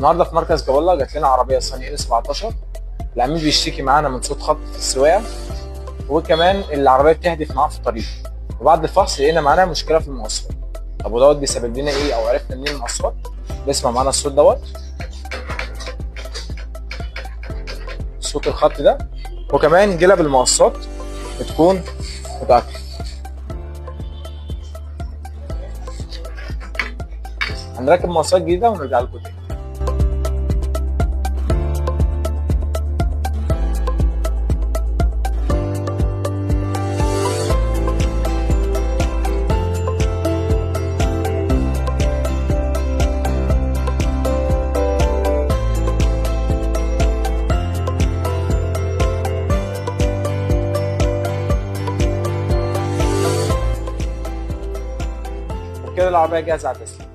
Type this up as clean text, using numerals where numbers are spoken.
النهارده في مركز جاب الله جات لنا عربيه صني ان 17. العميل بيشتكي معانا من صوت خبط في السواقه، وكمان العربيه بتهدف معاه في الطريق. وبعد الفحص لقينا معانا مشكله في المؤثرات. طب ودوت بيسبب لنا ايه او عرفنا منين المؤثرات؟ نسمع معانا الصوت دوت، صوت الخط ده. وكمان جلب المقصات بتكون متأكد. هنركب مقصات جديده ونرجع لكم تاني. وكده العربيه جاهزه على التسليم.